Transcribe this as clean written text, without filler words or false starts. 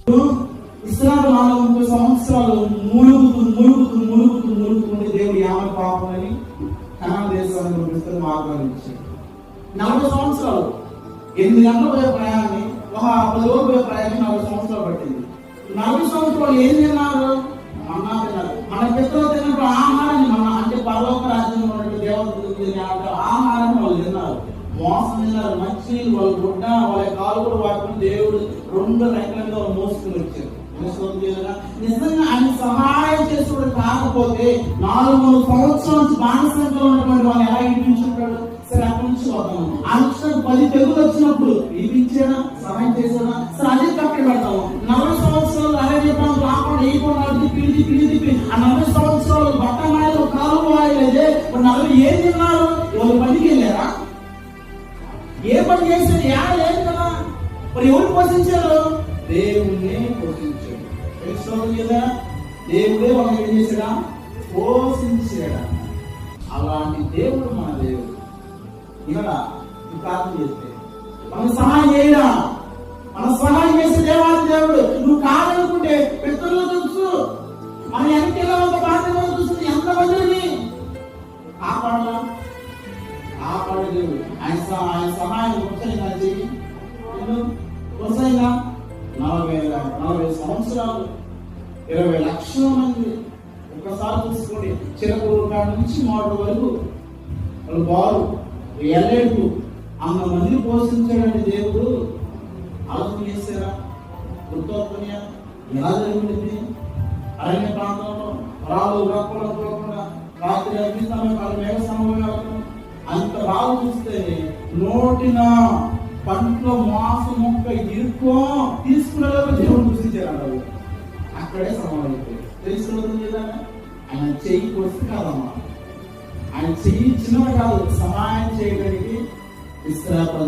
ఇస్రాయేలు 430 సంవత్సరాలు మునుగుతుంటే దేవుడు యావన్ పాపమని కనాను దేశానికి పంపిస్తున్న మార్గాలు ఇచ్చాడు. 40 సంవత్సరాలు 8 గంటలు పోయే ప్రయాణాన్ని 10 రోజులు పోయే ప్రయాణాన్ని 40 సంవత్సరాలు పట్టింది. 40 సంవత్సరాలు ఏం తిన్నారు? మన్నా తిన్నారు. మన పిల్లలు తిన్నప్పుడు ఆహారాన్ని మన అంటే పరలోక రాజ్యంలో ఉన్నటువంటి దేవతలు తినే ఆహారాన్ని వాళ్ళు తిన్నారు. మోసం తిన్నారు. మంచినీళ్ళు వాళ్ళు గుడ్డ వాళ్ళ కాలు కూడా వాడుకుని దేవుడు 2 రెక్కలతో మోసుకుని వచ్చారు. నిజంగా ఆయన సహాయం చేసుకుంటూ కాకపోతే 400 సంవత్సరాల నుంచి బాణసంఖ్యలో ఉన్నటువంటి వాళ్ళు ఎలా ఇప్పించుంటాడు? సరే అక్కడి నుంచి వద్దాము. ఆ 10 తెగులు వచ్చినప్పుడు ఇప్పించాడా? సహాయం చేశాడా? సరే అదే కట్టి పెడతాము. 40 సంవత్సరాలు అదే చెప్పాను రాకుండా ఏ పిలిపి ఆ 40 సంవత్సరాలు బట్టమాయలు కాలు వాయలేదే 40 ఏం తిన్నారు? ఎవరు పనికి వెళ్ళారా? ఏ పని చేశారు? ఏం కదా మరి ఎవరు పోషించారు? దేవుణ్ణి పోషించాడు. కదా దేవుడే వాళ్ళని ఏం చేశాడా? పోషించాడా. అలాంటి దేవుడు మన దేవుడు. ఇలా ప్రార్థన చేస్తే మనం సహాయం చేయడా? మన సహాయం చేసే దేవాది దేవుడు. నువ్వు కాదనుకుంటే పితరులు తెలుసు మన వెనక్కి ఎలా ఒక బాధ్యత చూస్తుంది. ఎంతమందిని కాపాడాలా? కాపాడే దేవుడు. ఆయన సహాయం వస్తాయినా చెయ్యి వస్తాయినా 40 సంవత్సరాలు 20 లక్షల మంది ఒకసారి చూసుకోండి. చిరకూరు కాడ నుంచి మోటార్ వరకు వాళ్ళు బారు ఎల్లేడు మందిని పోషించాడండి దేవుడు. ఆలోచన చేశారా? గుర్తొస్తున్నాయా? ఎలా జరుగుతుంది? అరణ్య ప్రాంతంలో రాళ్ళు రప్పకుండా రాత్రి అగ్నిస్తామే మేఘ సమయం అంత బాగా చూస్తే నోటిన పంటలో మాసు మొక్క ఇరుకో తీసుకునే దేవుడు చూసించారు. అక్కడే సమానం తెలుసుకున్నది కదా. ఆయన చెయ్యి కొడుతు కాదమ్మా. ఆయన చెయ్యి చిన్నది కాదు. సహాయం చేయడానికి ఇస్రాయేలు